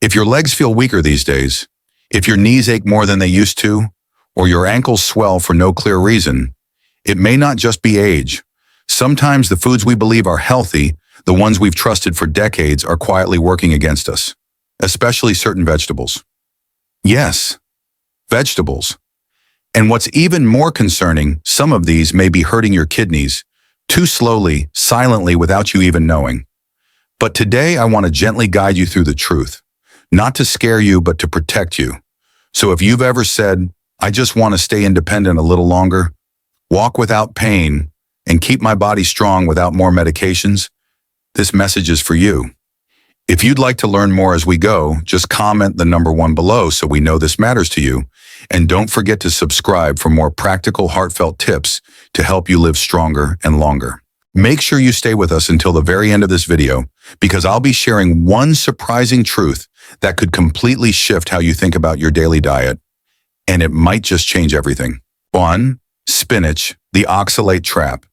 If your legs feel weaker these days, if your knees ache more than they used to, or your ankles swell for no clear reason, it may not just be age. Sometimes the foods we believe are healthy, the ones we've trusted for decades, are quietly working against us, especially certain vegetables. Yes, vegetables. And what's even more concerning, some of these may be hurting your kidneys, too slowly, silently, without you even knowing. But today I want to gently guide you through the truth, not to scare you, but to protect you. So if you've ever said, I just want to stay independent a little longer, walk without pain, and keep my body strong without more medications, this message is for you. If you'd like to learn more as we go, just comment the number 1 below so we know this matters to you. And don't forget to subscribe for more practical, heartfelt tips to help you live stronger and longer. Make sure you stay with us until the very end of this video, because I'll be sharing one surprising truth that could completely shift how you think about your daily diet, and it might just change everything. 1. Spinach, the oxalate trap.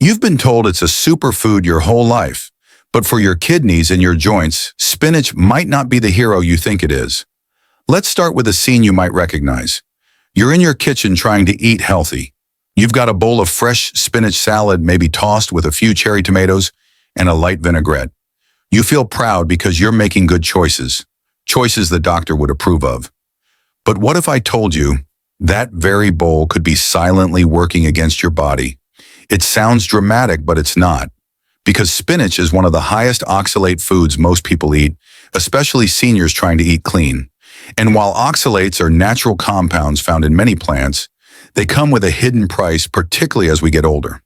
You've been told it's a superfood your whole life, but for your kidneys and your joints, spinach might not be the hero you think it is. Let's start with a scene you might recognize. You're in your kitchen trying to eat healthy. You've got a bowl of fresh spinach salad, maybe tossed with a few cherry tomatoes and a light vinaigrette. You feel proud because you're making good choices, choices the doctor would approve of. But what if I told you that very bowl could be silently working against your body? It sounds dramatic, but it's not. Because spinach is one of the highest oxalate foods most people eat, especially seniors trying to eat clean. And while oxalates are natural compounds found in many plants, they come with a hidden price, particularly as we get older.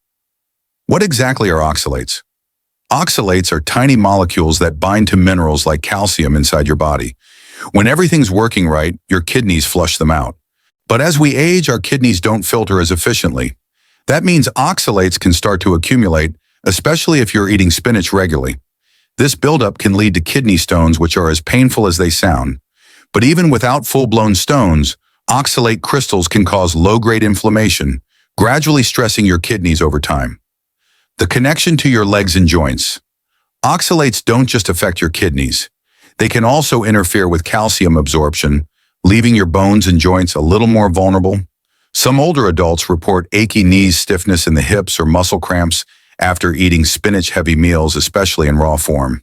What exactly are oxalates? Oxalates are tiny molecules that bind to minerals like calcium inside your body. When everything's working right, your kidneys flush them out. But as we age, our kidneys don't filter as efficiently. That means oxalates can start to accumulate, especially if you're eating spinach regularly. This buildup can lead to kidney stones, which are as painful as they sound. But even without full-blown stones, oxalate crystals can cause low-grade inflammation, gradually stressing your kidneys over time. The connection to your legs and joints. Oxalates don't just affect your kidneys. They can also interfere with calcium absorption, leaving your bones and joints a little more vulnerable. Some older adults report achy knees, stiffness in the hips, or muscle cramps after eating spinach-heavy meals, especially in raw form.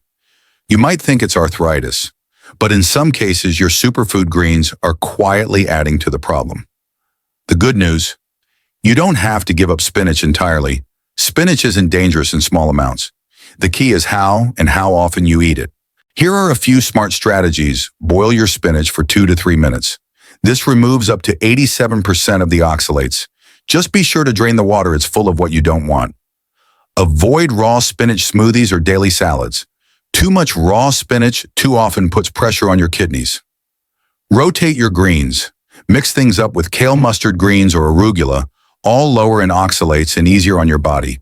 You might think it's arthritis, but in some cases, your superfood greens are quietly adding to the problem. The good news: you don't have to give up spinach entirely. Spinach isn't dangerous in small amounts. The key is how and how often you eat it. Here are a few smart strategies. Boil your spinach for 2 to 3 minutes. This removes up to 87% of the oxalates. Just be sure to drain the water; it's full of what you don't want. Avoid raw spinach smoothies or daily salads. Too much raw spinach too often puts pressure on your kidneys. Rotate your greens. Mix things up with kale, mustard greens, or arugula, all lower in oxalates and easier on your body.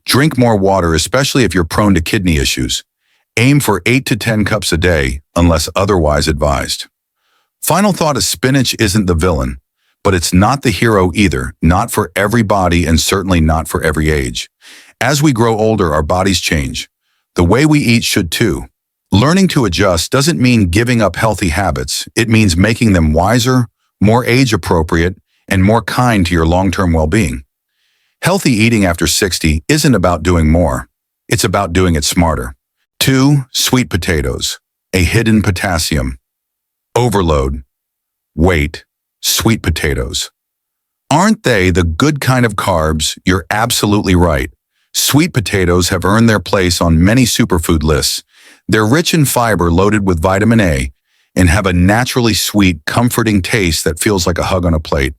Drink more water, especially if you're prone to kidney issues. Aim for 8 to 10 cups a day, unless otherwise advised. Final thought is spinach isn't the villain, but it's not the hero either, not for every body and certainly not for every age. As we grow older, our bodies change. The way we eat should too. Learning to adjust doesn't mean giving up healthy habits. It means making them wiser, more age-appropriate, and more kind to your long-term well-being. Healthy eating after 60 isn't about doing more. It's about doing it smarter. 2. Sweet potatoes, a hidden potassium. Overload. Wait, sweet potatoes. Aren't they the good kind of carbs? You're absolutely right. Sweet potatoes have earned their place on many superfood lists. They're rich in fiber, loaded with vitamin A, and have a naturally sweet, comforting taste that feels like a hug on a plate.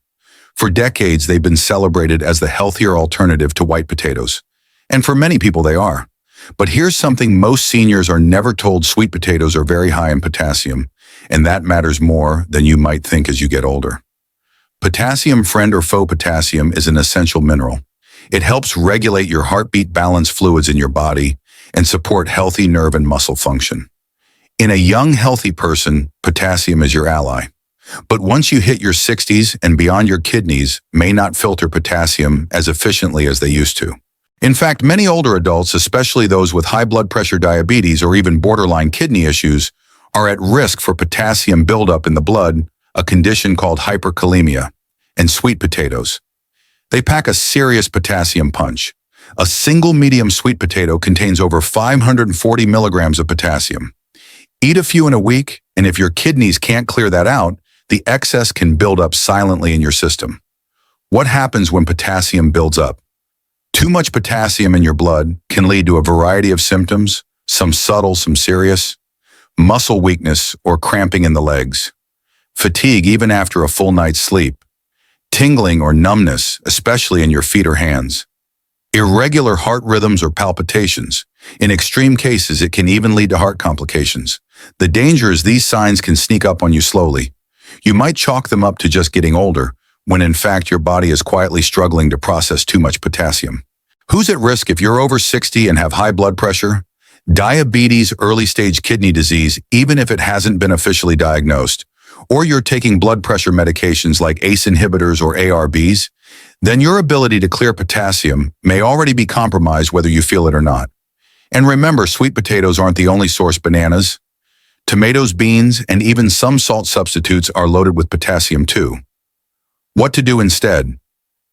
For decades, they've been celebrated as the healthier alternative to white potatoes. And for many people, they are. But here's something most seniors are never told: sweet potatoes are very high in potassium, and that matters more than you might think as you get older. Potassium, friend or foe, potassium is an essential mineral. It helps regulate your heartbeat, balance fluids in your body, and support healthy nerve and muscle function. In a young, healthy person, potassium is your ally. But once you hit your 60s and beyond, your kidneys may not filter potassium as efficiently as they used to. In fact, many older adults, especially those with high blood pressure, diabetes, or even borderline kidney issues, are at risk for potassium buildup in the blood, a condition called hyperkalemia, and sweet potatoes. They pack a serious potassium punch. A single medium sweet potato contains over 540 milligrams of potassium. Eat a few in a week, and if your kidneys can't clear that out, the excess can build up silently in your system. What happens when potassium builds up? Too much potassium in your blood can lead to a variety of symptoms, some subtle, some serious, muscle weakness or cramping in the legs, fatigue even after a full night's sleep, tingling or numbness, especially in your feet or hands, irregular heart rhythms or palpitations. In extreme cases, it can even lead to heart complications. The danger is these signs can sneak up on you slowly. You might chalk them up to just getting older, when in fact your body is quietly struggling to process too much potassium. Who's at risk if you're over 60 and have high blood pressure? Diabetes, early-stage kidney disease, even if it hasn't been officially diagnosed, or you're taking blood pressure medications like ACE inhibitors or ARBs, then your ability to clear potassium may already be compromised whether you feel it or not. And remember, sweet potatoes aren't the only source. Bananas, tomatoes, beans, and even some salt substitutes are loaded with potassium too. What to do instead?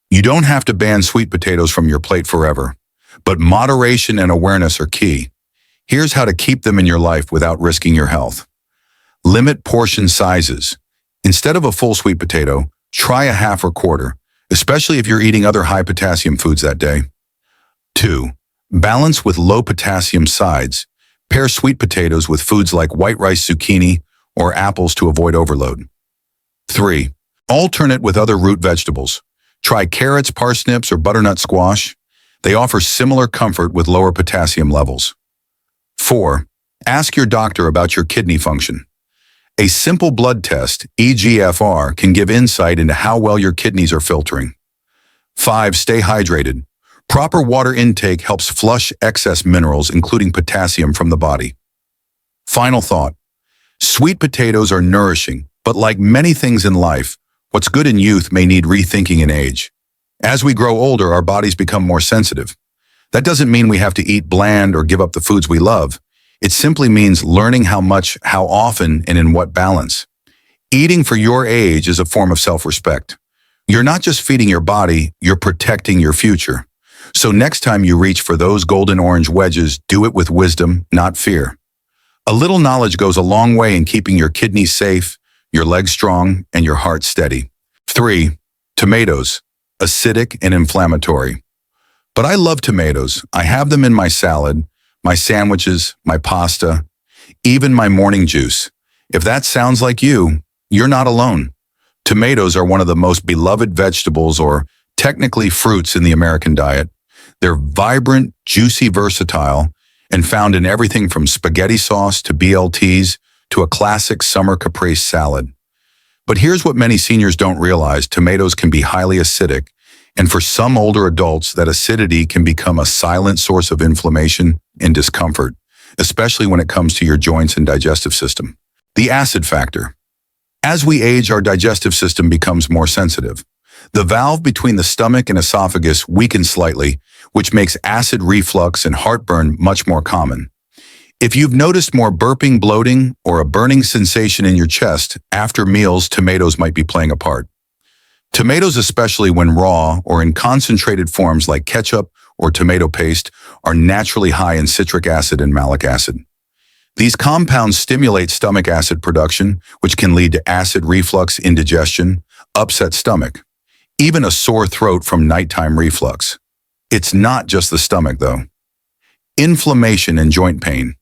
You don't have to ban sweet potatoes from your plate forever, but moderation and awareness are key. Here's how to keep them in your life without risking your health. Limit portion sizes. Instead of a full sweet potato, try a half or quarter, especially if you're eating other high potassium foods that day. 2. Balance with low potassium sides. Pair sweet potatoes with foods like white rice, zucchini, or apples to avoid overload. 3. Alternate with other root vegetables. Try carrots, parsnips, or butternut squash. They offer similar comfort with lower potassium levels. 4. Ask your doctor about your kidney function. A simple blood test, eGFR, can give insight into how well your kidneys are filtering. 5. Stay hydrated. Proper water intake helps flush excess minerals, including potassium, from the body. Final thought. Sweet potatoes are nourishing, but like many things in life, what's good in youth may need rethinking in age. As we grow older, our bodies become more sensitive. That doesn't mean we have to eat bland or give up the foods we love. It simply means learning how much, how often, and in what balance. Eating for your age is a form of self-respect. You're not just feeding your body, you're protecting your future. So next time you reach for those golden orange wedges, do it with wisdom, not fear. A little knowledge goes a long way in keeping your kidneys safe, your legs strong, and your heart steady. 3. Tomatoes, acidic and inflammatory. But I love tomatoes. I have them in my salad, my sandwiches, my pasta, even my morning juice. If that sounds like you, you're not alone. Tomatoes are one of the most beloved vegetables, or technically fruits, in the American diet. They're vibrant, juicy, versatile, and found in everything from spaghetti sauce to BLTs to a classic summer caprese salad. But here's what many seniors don't realize. Tomatoes can be highly acidic, and for some older adults, that acidity can become a silent source of inflammation and discomfort, especially when it comes to your joints and digestive system. The acid factor. As we age, our digestive system becomes more sensitive. The valve between the stomach and esophagus weakens slightly, which makes acid reflux and heartburn much more common. If you've noticed more burping, bloating, or a burning sensation in your chest after meals, tomatoes might be playing a part. Tomatoes, especially when raw or in concentrated forms like ketchup or tomato paste, are naturally high in citric acid and malic acid. These compounds stimulate stomach acid production, which can lead to acid reflux, indigestion, upset stomach, even a sore throat from nighttime reflux. It's not just the stomach, though. Inflammation and joint pain.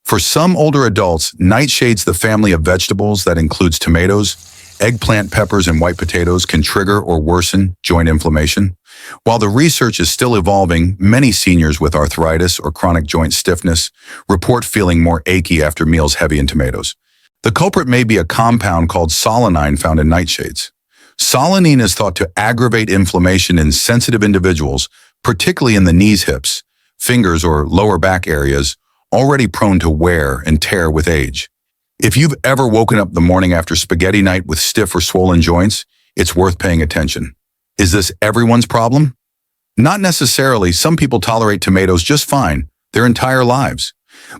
For some older adults, nightshades, the family of vegetables that includes tomatoes, eggplant, peppers, and white potatoes, can trigger or worsen joint inflammation. While the research is still evolving, many seniors with arthritis or chronic joint stiffness report feeling more achy after meals heavy in tomatoes. The culprit may be a compound called solanine found in nightshades. Solanine is thought to aggravate inflammation in sensitive individuals, particularly in the knees, hips, fingers, or lower back areas, already prone to wear and tear with age. If you've ever woken up the morning after spaghetti night with stiff or swollen joints, it's worth paying attention. Is this everyone's problem? Not necessarily. Some people tolerate tomatoes just fine their entire lives.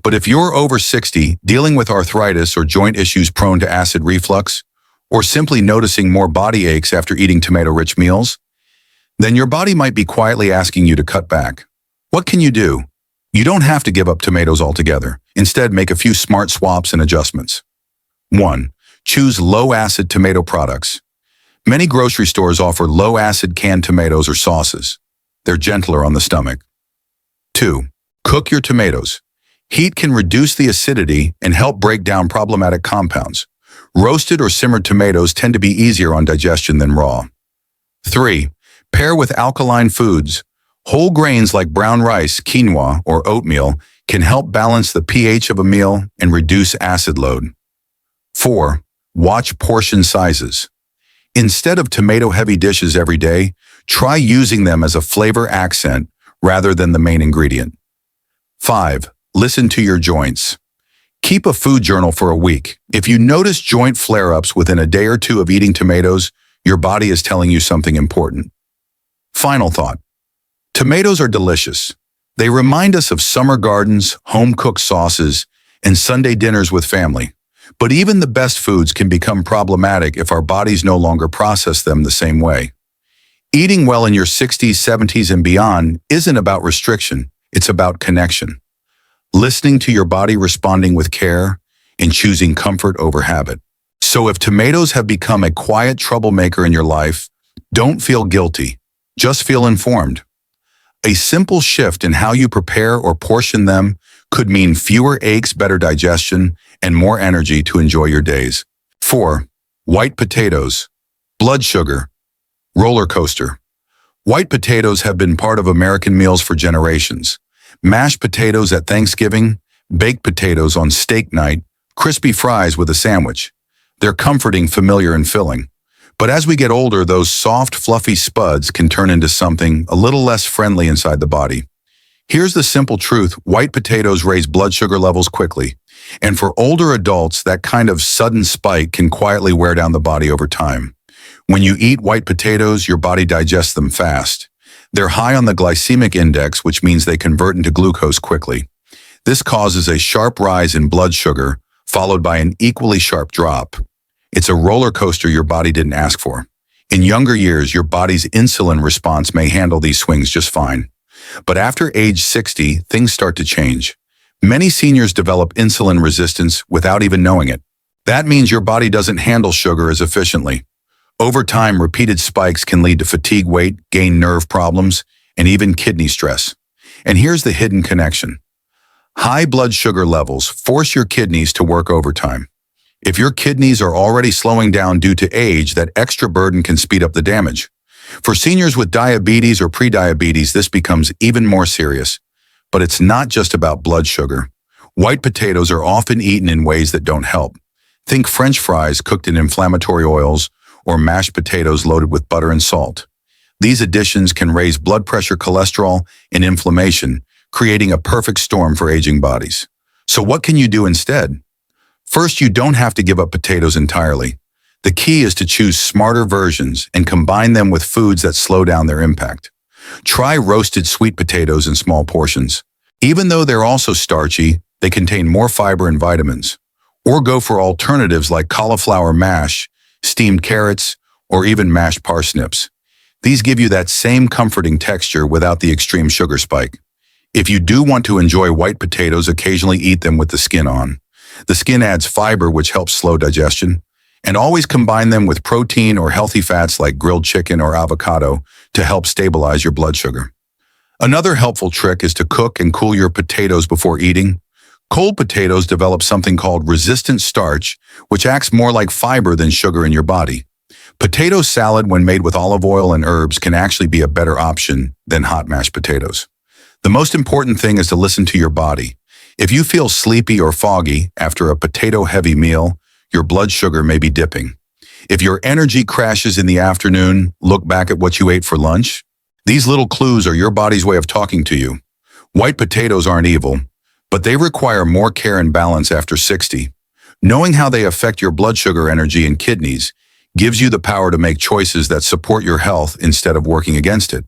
But if you're over 60, dealing with arthritis or joint issues prone to acid reflux, or simply noticing more body aches after eating tomato-rich meals, then your body might be quietly asking you to cut back. What can you do? You don't have to give up tomatoes altogether. Instead, make a few smart swaps and adjustments. 1. Choose low-acid tomato products. Many grocery stores offer low-acid canned tomatoes or sauces. They're gentler on the stomach. 2. Cook your tomatoes. Heat can reduce the acidity and help break down problematic compounds. Roasted or simmered tomatoes tend to be easier on digestion than raw. 3. Pair with alkaline foods. Whole grains like brown rice, quinoa, or oatmeal can help balance the pH of a meal and reduce acid load. 4. Watch portion sizes. Instead of tomato-heavy dishes every day, try using them as a flavor accent rather than the main ingredient. 5. Listen to your joints. Keep a food journal for a week. If you notice joint flare-ups within a day or two of eating tomatoes, your body is telling you something important. Final thought. Tomatoes are delicious. They remind us of summer gardens, home-cooked sauces, and Sunday dinners with family. But even the best foods can become problematic if our bodies no longer process them the same way. Eating well in your 60s, 70s, and beyond isn't about restriction. It's about connection. Listening to your body responding with care and choosing comfort over habit. So if tomatoes have become a quiet troublemaker in your life, don't feel guilty. Just feel informed. A simple shift in how you prepare or portion them could mean fewer aches, better digestion, and more energy to enjoy your days. 4. White potatoes. Blood sugar. Roller coaster. White potatoes have been part of American meals for generations. Mashed potatoes at Thanksgiving, baked potatoes on steak night, crispy fries with a sandwich. They're comforting, familiar, and filling. But as we get older, those soft, fluffy spuds can turn into something a little less friendly inside the body. Here's the simple truth: white potatoes raise blood sugar levels quickly. And for older adults, that kind of sudden spike can quietly wear down the body over time. When you eat white potatoes, your body digests them fast. They're high on the glycemic index, which means they convert into glucose quickly. This causes a sharp rise in blood sugar, followed by an equally sharp drop. It's a roller coaster your body didn't ask for. In younger years, your body's insulin response may handle these swings just fine. But after age 60, things start to change. Many seniors develop insulin resistance without even knowing it. That means your body doesn't handle sugar as efficiently. Over time, repeated spikes can lead to fatigue, weight gain, nerve problems, and even kidney stress. And here's the hidden connection. High blood sugar levels force your kidneys to work overtime. If your kidneys are already slowing down due to age, that extra burden can speed up the damage. For seniors with diabetes or prediabetes, this becomes even more serious. But it's not just about blood sugar. White potatoes are often eaten in ways that don't help. Think French fries cooked in inflammatory oils, or mashed potatoes loaded with butter and salt. These additions can raise blood pressure, cholesterol, and inflammation, creating a perfect storm for aging bodies. So what can you do instead? First, you don't have to give up potatoes entirely. The key is to choose smarter versions and combine them with foods that slow down their impact. Try roasted sweet potatoes in small portions. Even though they're also starchy, they contain more fiber and vitamins. Or go for alternatives like cauliflower mash, steamed carrots, or even mashed parsnips. These give you that same comforting texture without the extreme sugar spike. If you do want to enjoy white potatoes, occasionally eat them with the skin on. The skin adds fiber, which helps slow digestion, and always combine them with protein or healthy fats like grilled chicken or avocado to help stabilize your blood sugar. Another helpful trick is to cook and cool your potatoes before eating. Cold potatoes develop something called resistant starch, which acts more like fiber than sugar in your body. Potato salad, when made with olive oil and herbs, can actually be a better option than hot mashed potatoes. The most important thing is to listen to your body. If you feel sleepy or foggy after a potato-heavy meal, your blood sugar may be dipping. If your energy crashes in the afternoon, look back at what you ate for lunch. These little clues are your body's way of talking to you. White potatoes aren't evil, but they require more care and balance after 60. Knowing how they affect your blood sugar, energy, and kidneys gives you the power to make choices that support your health instead of working against it.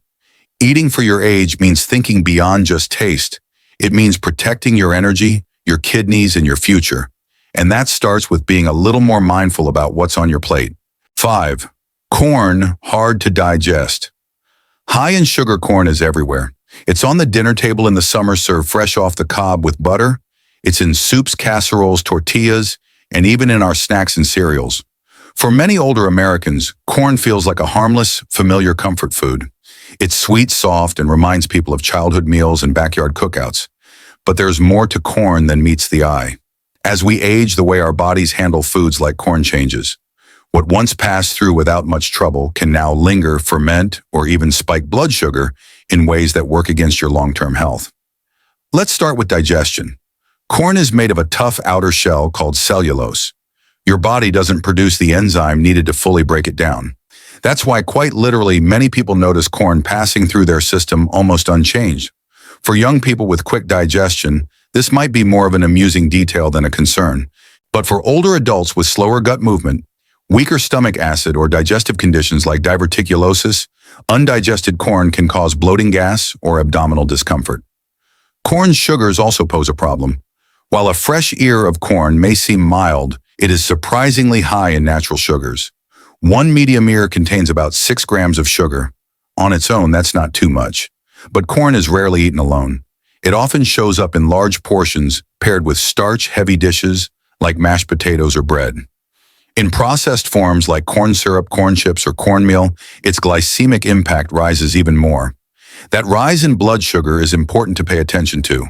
Eating for your age means thinking beyond just taste. It means protecting your energy, your kidneys, and your future. And that starts with being a little more mindful about what's on your plate. 5. Corn, hard to digest. High in sugar corn is everywhere. It's on the dinner table in the summer served fresh off the cob with butter. It's in soups, casseroles, tortillas, and even in our snacks and cereals. For many older Americans, corn feels like a harmless, familiar comfort food. It's sweet, soft, and reminds people of childhood meals and backyard cookouts. But there's more to corn than meets the eye. As we age, the way our bodies handle foods like corn changes. What once passed through without much trouble can now linger, ferment, or even spike blood sugar in ways that work against your long-term health. Let's start with digestion. Corn is made of a tough outer shell called cellulose. Your body doesn't produce the enzyme needed to fully break it down. That's why, quite literally, many people notice corn passing through their system almost unchanged. For young people with quick digestion, this might be more of an amusing detail than a concern. But for older adults with slower gut movement, weaker stomach acid, or digestive conditions like diverticulosis, undigested corn can cause bloating, gas, or abdominal discomfort. Corn sugars also pose a problem. While a fresh ear of corn may seem mild, it is surprisingly high in natural sugars. One medium ear contains about 6 grams of sugar. On its own, that's not too much. But corn is rarely eaten alone. It often shows up in large portions paired with starch-heavy dishes like mashed potatoes or bread. In processed forms like corn syrup, corn chips, or cornmeal, its glycemic impact rises even more. That rise in blood sugar is important to pay attention to.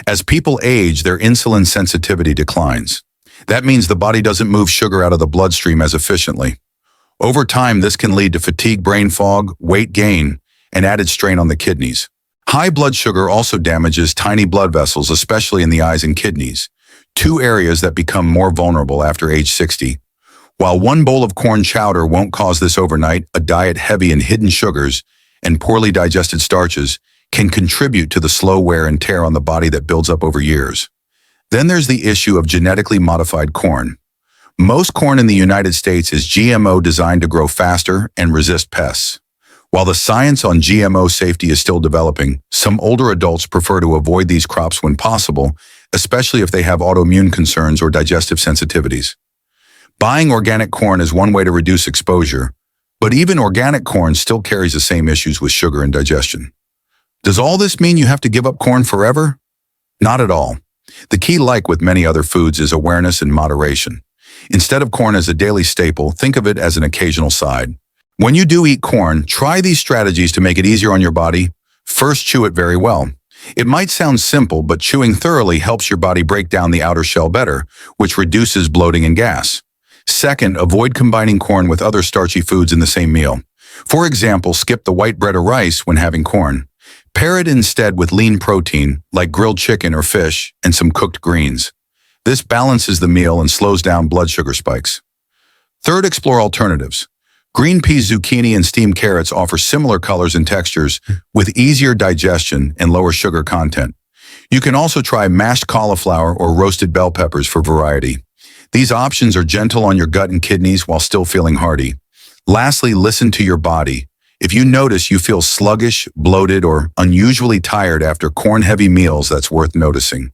As people age, their insulin sensitivity declines. That means the body doesn't move sugar out of the bloodstream as efficiently. Over time, this can lead to fatigue, brain fog, weight gain, and added strain on the kidneys. High blood sugar also damages tiny blood vessels, especially in the eyes and kidneys, 2 areas that become more vulnerable after age 60. While one bowl of corn chowder won't cause this overnight, a diet heavy in hidden sugars and poorly digested starches can contribute to the slow wear and tear on the body that builds up over years. Then there's the issue of genetically modified corn. Most corn in the United States is GMO, designed to grow faster and resist pests. While the science on GMO safety is still developing, some older adults prefer to avoid these crops when possible, especially if they have autoimmune concerns or digestive sensitivities. Buying organic corn is one way to reduce exposure, but even organic corn still carries the same issues with sugar and digestion. Does all this mean you have to give up corn forever? Not at all. The key, like with many other foods, is awareness and moderation. Instead of corn as a daily staple, think of it as an occasional side. When you do eat corn, try these strategies to make it easier on your body. First, chew it very well. It might sound simple, but chewing thoroughly helps your body break down the outer shell better, which reduces bloating and gas. Second, avoid combining corn with other starchy foods in the same meal. For example, skip the white bread or rice when having corn. Pair it instead with lean protein, like grilled chicken or fish, and some cooked greens. This balances the meal and slows down blood sugar spikes. Third, explore alternatives. Green peas, zucchini, and steamed carrots offer similar colors and textures with easier digestion and lower sugar content. You can also try mashed cauliflower or roasted bell peppers for variety. These options are gentle on your gut and kidneys while still feeling hearty. Lastly, listen to your body. If you notice you feel sluggish, bloated, or unusually tired after corn-heavy meals, that's worth noticing.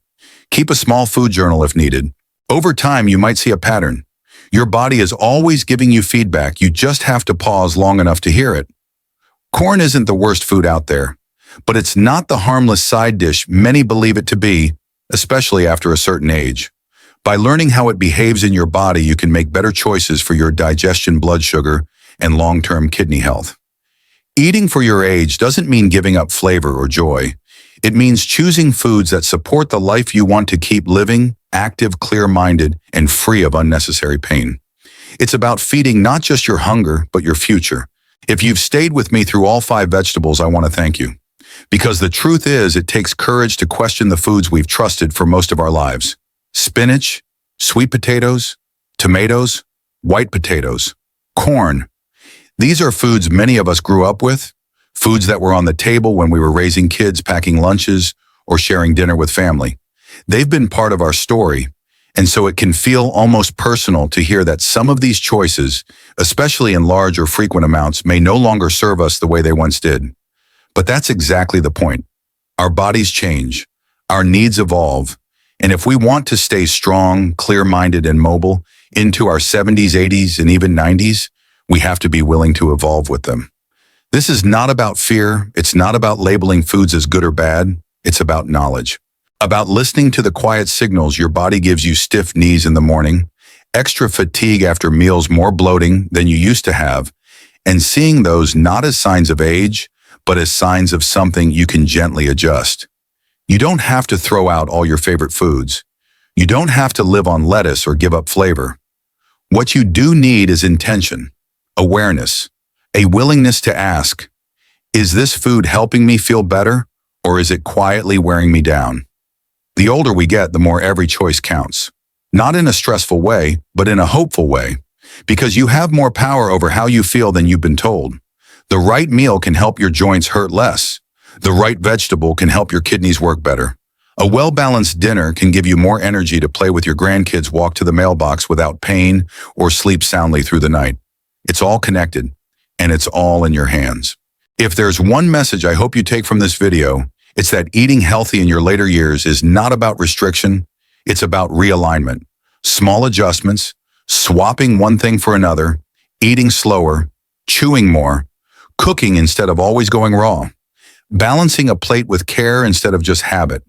Keep a small food journal if needed. Over time, you might see a pattern. Your body is always giving you feedback. You just have to pause long enough to hear it. Corn isn't the worst food out there, but it's not the harmless side dish many believe it to be, especially after a certain age. By learning how it behaves in your body, you can make better choices for your digestion, blood sugar, and long-term kidney health. Eating for your age doesn't mean giving up flavor or joy. It means choosing foods that support the life you want to keep living, active, clear-minded, and free of unnecessary pain. It's about feeding not just your hunger, but your future. If you've stayed with me through all 5 vegetables, I want to thank you. Because the truth is, it takes courage to question the foods we've trusted for most of our lives. Spinach, sweet potatoes, tomatoes, white potatoes, corn. These are foods many of us grew up with, foods that were on the table when we were raising kids, packing lunches, or sharing dinner with family. They've been part of our story, and so it can feel almost personal to hear that some of these choices, especially in large or frequent amounts, may no longer serve us the way they once did. But that's exactly the point. Our bodies change, our needs evolve, And if we want to stay strong, clear-minded, and mobile into our 70s, 80s, and even 90s, we have to be willing to evolve with them. This is not about fear. It's not about labeling foods as good or bad. It's about knowledge. About listening to the quiet signals your body gives you: stiff knees in the morning, extra fatigue after meals, more bloating than you used to have, and seeing those not as signs of age, but as signs of something you can gently adjust. You don't have to throw out all your favorite foods. You don't have to live on lettuce or give up flavor. What you do need is intention, awareness, a willingness to ask, is this food helping me feel better, or is it quietly wearing me down? The older we get, the more every choice counts. Not in a stressful way, but in a hopeful way, because you have more power over how you feel than you've been told. The right meal can help your joints hurt less. The right vegetable can help your kidneys work better. A well-balanced dinner can give you more energy to play with your grandkids, walk to the mailbox without pain, or sleep soundly through the night. It's all connected, and it's all in your hands. If there's one message I hope you take from this video, it's that eating healthy in your later years is not about restriction. It's about realignment. Small adjustments, swapping one thing for another, eating slower, chewing more, cooking instead of always going raw, balancing a plate with care instead of just habit.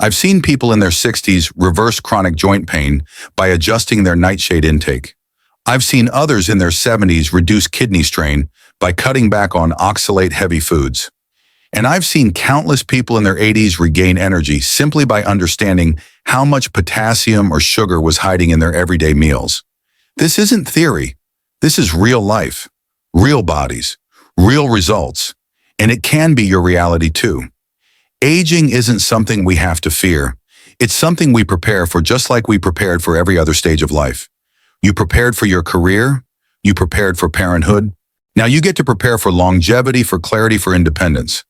I've seen people in their 60s reverse chronic joint pain by adjusting their nightshade intake. I've seen others in their 70s reduce kidney strain by cutting back on oxalate-heavy foods. And I've seen countless people in their 80s regain energy simply by understanding how much potassium or sugar was hiding in their everyday meals. This isn't theory. This is real life, real bodies, real results, and it can be your reality too. Aging isn't something we have to fear. It's something we prepare for, just like we prepared for every other stage of life. You prepared for your career. You prepared for parenthood. Now you get to prepare for longevity, for clarity, for independence.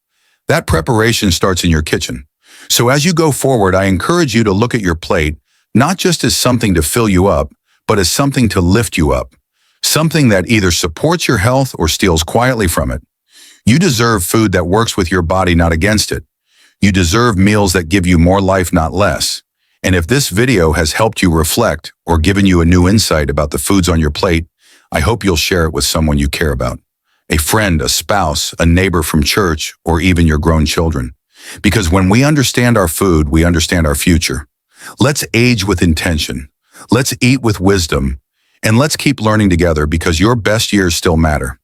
That preparation starts in your kitchen. So as you go forward, I encourage you to look at your plate, not just as something to fill you up, but as something to lift you up. Something that either supports your health or steals quietly from it. You deserve food that works with your body, not against it. You deserve meals that give you more life, not less. And if this video has helped you reflect or given you a new insight about the foods on your plate, I hope you'll share it with someone you care about. A friend, a spouse, a neighbor from church, or even your grown children. Because when we understand our food, we understand our future. Let's age with intention. Let's eat with wisdom. And let's keep learning together, because your best years still matter.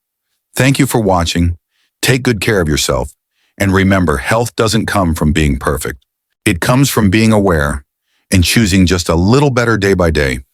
Thank you for watching. Take good care of yourself. And remember, health doesn't come from being perfect. It comes from being aware and choosing just a little better day by day.